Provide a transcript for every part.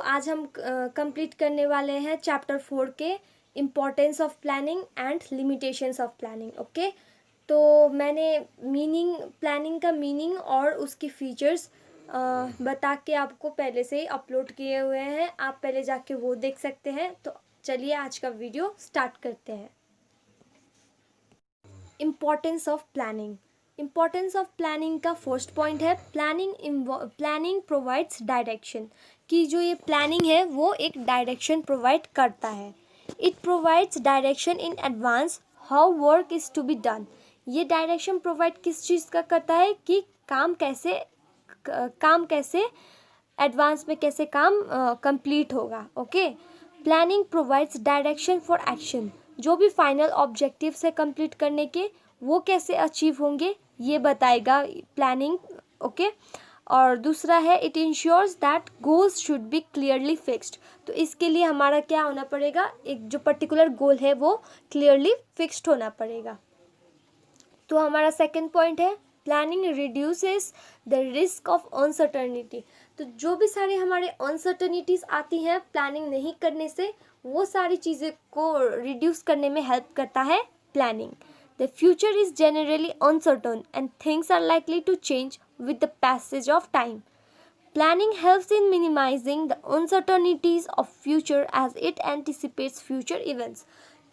आज हम कंप्लीट करने वाले हैं चैप्टर 4 के importance of planning and limitations of planning. Okay, तो मैंने प्लानिंग का मीनिंग और उसकी फीचर्स बता के आपको पहले से ही अपलोड किए हुए हैं, आप पहले जाके वो देख सकते हैं। तो चलिए आज का वीडियो स्टार्ट करते हैं। Importance of planning. Importance of planning का फर्स्ट पॉइंट है प्लानिंग प्रोवाइड्स डायरेक्शन, कि जो ये प्लानिंग है वो एक डायरेक्शन प्रोवाइड करता है। It provides direction in advance how work is to be done. ये डायरेक्शन प्रोवाइड किस चीज़ का करता है कि काम कैसे एडवांस में कैसे काम कंप्लीट होगा। Okay, planning provides direction for action, जो भी फाइनल ऑब्जेक्टिव्स है कंप्लीट करने के वो कैसे अचीव होंगे ये बताएगा प्लानिंग। ओके, और दूसरा है it ensures that goals should be clearly fixed. तो इसके लिए हमारा क्या होना पड़ेगा, एक जो पर्टिकुलर गोल है वो क्लियरली फिक्स्ड होना पड़ेगा। तो हमारा सेकंड पॉइंट है planning reduces the risk of uncertainty. तो जो भी सारे हमारे अनसर्टनिटीज़ आती हैं प्लानिंग नहीं करने से, वो सारी चीज़ें को रिड्यूस करने में हेल्प करता है planning. The future is generally uncertain and things are likely to change with the passage of time. Planning helps in minimizing the uncertainties of future as it anticipates future events.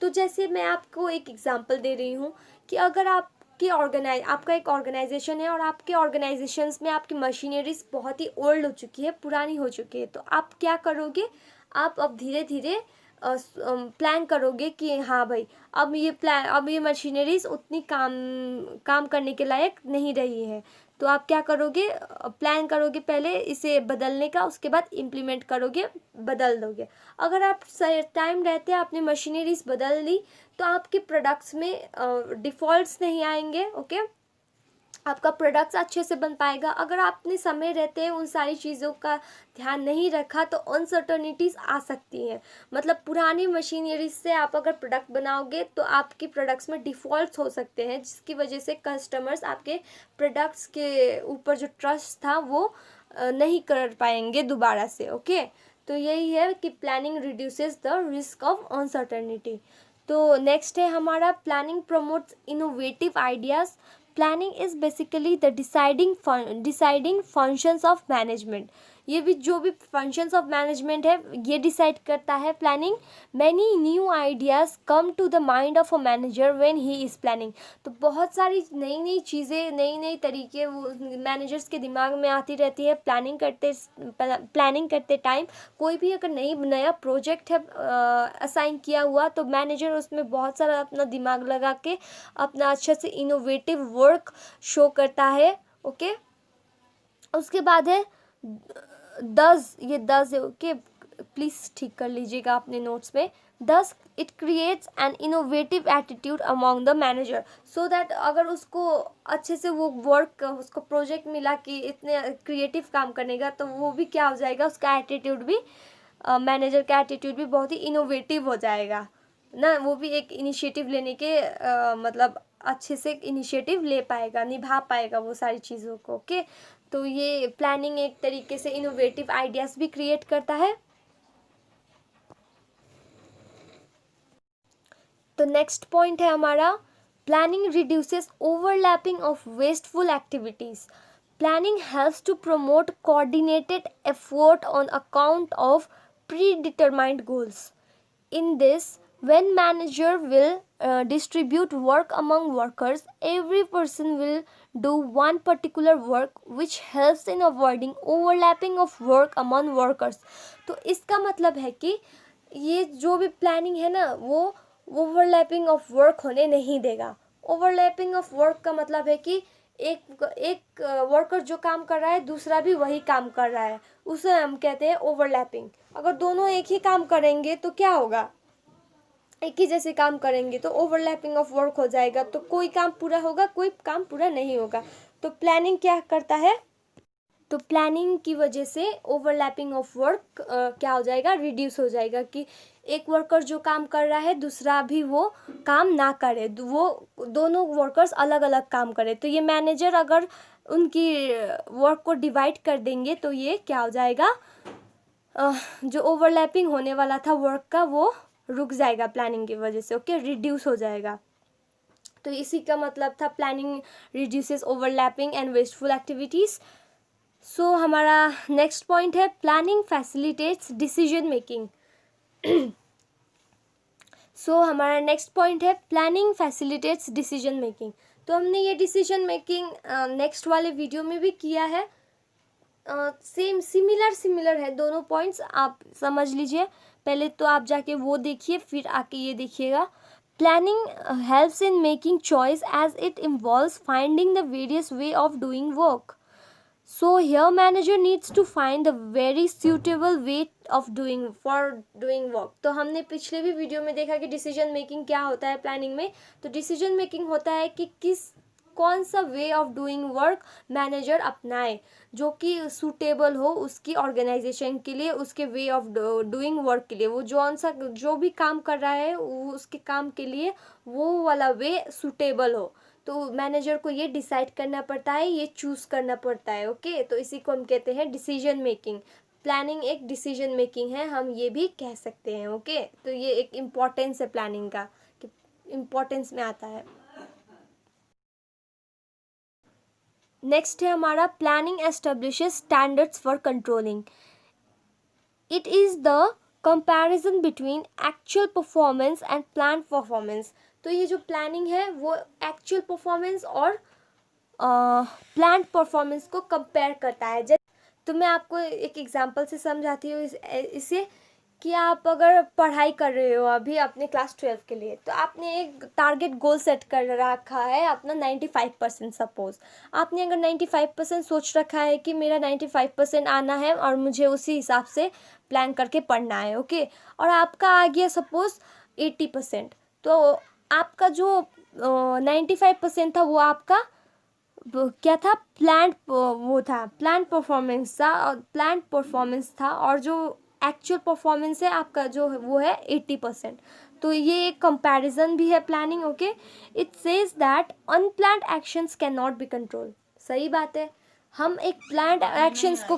तो जैसे मैं आपको एक example दे रही हूँ कि अगर आपका एक ऑर्गेनाइजेशन है और आपके ऑर्गेनाइजेशंस में आपकी मशीनरीज बहुत ही ओल्ड हो चुकी है, पुरानी हो चुकी है, तो आप क्या करोगे, आप अब धीरे धीरे प्लान करोगे कि हाँ भाई अब ये मशीनरीज उतनी काम करने के लायक नहीं रही है। तो आप क्या करोगे, प्लान करोगे पहले इसे बदलने का, उसके बाद इम्प्लीमेंट करोगे, बदल दोगे। अगर आप टाइम रहते आपने मशीनरीज बदल ली तो आपके प्रोडक्ट्स में डिफ़ॉल्ट्स नहीं आएंगे। ओके, आपका प्रोडक्ट्स अच्छे से बन पाएगा। अगर आपने समय रहते उन सारी चीज़ों का ध्यान नहीं रखा तो अनसर्टनिटीज़ आ सकती हैं। मतलब पुरानी मशीनरी से आप अगर प्रोडक्ट बनाओगे तो आपके प्रोडक्ट्स में डिफ़ॉल्ट्स हो सकते हैं, जिसकी वजह से कस्टमर्स आपके प्रोडक्ट्स के ऊपर जो ट्रस्ट था वो नहीं कर पाएंगे दोबारा से। ओके, तो यही है कि planning reduces the risk of uncertainty. तो नेक्स्ट है हमारा planning promotes innovative ideas. Planning is basically the deciding functions of management. ये भी जो भी फंक्शंस ऑफ मैनेजमेंट है ये डिसाइड करता है planning. Many new ideas come to the mind of a manager when he is planning. तो बहुत सारी नई चीज़ें, नई तरीके वो मैनेजर्स के दिमाग में आती रहती है प्लानिंग करते टाइम। कोई भी अगर नया प्रोजेक्ट है असाइन किया हुआ तो मैनेजर उसमें बहुत सारा अपना दिमाग लगा के अपना अच्छे से इनोवेटिव वर्क शो करता है। ओके, उसके बाद है 10 है। ओके, प्लीज़ ठीक कर लीजिएगा अपने नोट्स में। 10 it creates an innovative attitude among the manager, so that अगर उसको अच्छे से वो वर्क उसको प्रोजेक्ट मिला कि इतने क्रिएटिव काम करने का, तो वो भी क्या हो जाएगा, उसका एटीट्यूड भी मैनेजर का एटीट्यूड भी बहुत ही इनोवेटिव हो जाएगा ना। वो भी एक इनिशिएटिव लेने के मतलब अच्छे से इनिशिएटिव ले पाएगा, निभा पाएगा वो सारी चीज़ों को। ओके, तो ये प्लानिंग एक तरीके से इनोवेटिव आइडियाज़ भी क्रिएट करता है। तो नेक्स्ट पॉइंट है हमारा planning reduces overlapping of wasteful activities. Planning helps to promote coordinated effort on account of predetermined goals. In this, when manager will distribute work among workers, every person will do one particular work which helps in avoiding overlapping of work among workers. तो इसका मतलब है कि ये जो भी planning है ना वो ओवरलैपिंग ऑफ वर्क होने नहीं देगा। ओवरलैपिंग ऑफ वर्क का मतलब है कि एक वर्कर जो काम कर रहा है दूसरा भी वही काम कर रहा है, उसे हम कहते हैं ओवरलैपिंग। अगर दोनों एक ही काम करेंगे तो क्या होगा, एक ही जैसे काम करेंगे तो ओवरलैपिंग ऑफ वर्क हो जाएगा, तो कोई काम पूरा होगा कोई काम पूरा नहीं होगा। तो प्लानिंग क्या करता है, तो प्लानिंग की वजह से ओवरलैपिंग ऑफ वर्क क्या हो जाएगा, रिड्यूस हो जाएगा। कि एक वर्कर जो काम कर रहा है दूसरा भी वो काम ना करे, वो दोनों वर्कर्स अलग अलग काम करें। तो ये मैनेजर अगर उनकी वर्क को डिवाइड कर देंगे तो ये क्या हो जाएगा, जो ओवरलैपिंग होने वाला था वर्क का वो रुक जाएगा प्लानिंग की वजह से, ओके, रिड्यूस हो जाएगा। तो इसी का मतलब था planning reduces overlapping and wasteful activities. So हमारा नेक्स्ट पॉइंट है planning facilitates decision making. So हमारा नेक्स्ट पॉइंट है प्लानिंग फैसिलिटेट्स डिसीजन मेकिंग। तो हमने ये डिसीजन मेकिंग नेक्स्ट वाले वीडियो में भी किया है, सेम सिमिलर है दोनों पॉइंट्स, आप समझ लीजिए। पहले तो आप जाके वो देखिए, फिर आके ये देखिएगा। Planning helps in making choice as it involves finding the various way of doing work. So here manager needs to find the very suitable way of doing work। तो हमने पिछले भी वीडियो में देखा कि डिसीजन मेकिंग क्या होता है प्लानिंग में। तो डिसीजन मेकिंग होता है कि कौन सा वे ऑफ डूइंग वर्क मैनेजर अपनाए जो कि सूटेबल हो उसकी ऑर्गेनाइजेशन के लिए, उसके वे ऑफ डूइंग वर्क के लिए। वो जो भी काम कर रहा है उसके काम के लिए वो वाला वे सूटेबल हो। तो मैनेजर को ये डिसाइड करना पड़ता है, ये चूज़ करना पड़ता है, ओके। तो इसी को हम कहते हैं डिसीजन मेकिंग। प्लानिंग एक डिसीजन मेकिंग है, हम ये भी कह सकते हैं, ओके। तो ये एक इम्पॉर्टेंस है प्लानिंग का, कि इम्पॉर्टेंस में आता है। नेक्स्ट है हमारा planning establishes standards for controlling. It is the comparison between actual performance and plan performance. तो ये जो प्लानिंग है वो एक्चुअल परफॉर्मेंस और प्लान परफॉर्मेंस को कंपेयर करता है। तो मैं आपको एक एग्जांपल से समझाती हूँ इसे, कि आप अगर पढ़ाई कर रहे हो अभी अपने क्लास 12 के लिए, तो आपने एक टारगेट गोल सेट कर रखा है अपना 95%। सपोज आपने अगर 95% सोच रखा है कि मेरा 95% आना है और मुझे उसी हिसाब से प्लान करके पढ़ना है, ओके। और आपका आ गया सपोज 80%। तो आपका जो 95% था वो आपका क्या था, प्लान परफॉर्मेंस था और जो एक्चुअल परफॉर्मेंस है आपका जो वो है 80%। तो ये एक कंपैरिजन भी है planning, okay. It says that unplanned actions can not be control. सही बात है, हम एक प्लान्ड एक्शंस को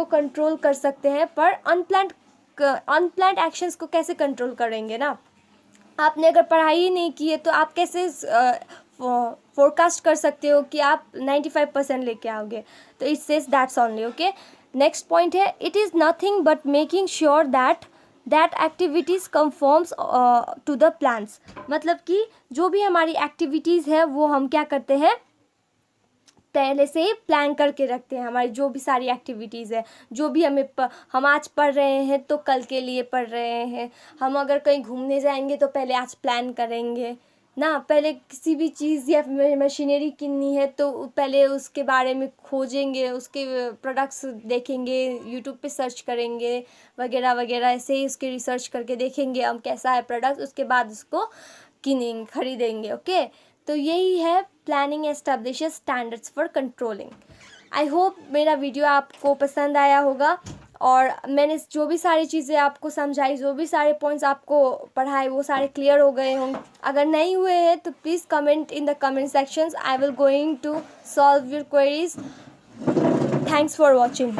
कंट्रोल कर सकते हैं, पर अनप्लान्ड एक्शंस को कैसे कंट्रोल करेंगे ना। आपने अगर पढ़ाई ही नहीं की है तो आप कैसे फोरकास्ट कर सकते हो कि आप 95% लेके आओगे। तो it says that's only, okay. Next point है it is nothing but making sure that activities conforms to the plans. मतलब कि जो भी हमारी एक्टिविटीज़ है वो हम क्या करते हैं, पहले से ही प्लान करके रखते हैं। हमारी जो भी सारी एक्टिविटीज़ है, जो भी हम आज पढ़ रहे हैं तो कल के लिए पढ़ रहे हैं। हम अगर कहीं घूमने जाएंगे तो पहले आज प्लान करेंगे ना। पहले किसी भी चीज़ या मशीनरी किननी है तो पहले उसके बारे में खोजेंगे, उसके प्रोडक्ट्स देखेंगे, यूट्यूब पे सर्च करेंगे वगैरह वगैरह। ऐसे ही उसके रिसर्च करके देखेंगे हम कैसा है प्रोडक्ट, उसके बाद उसको खरीदेंगे, ओके। तो यही है planning establishes standards for controlling. I hope मेरा वीडियो आपको पसंद आया होगा और मैंने जो भी सारी चीज़ें आपको समझाई, जो भी सारे पॉइंट्स आपको पढ़ाए वो सारे क्लियर हो गए होंगे। अगर नहीं हुए हैं तो please comment in the comment sections, I will going to solve your queries. Thanks for watching.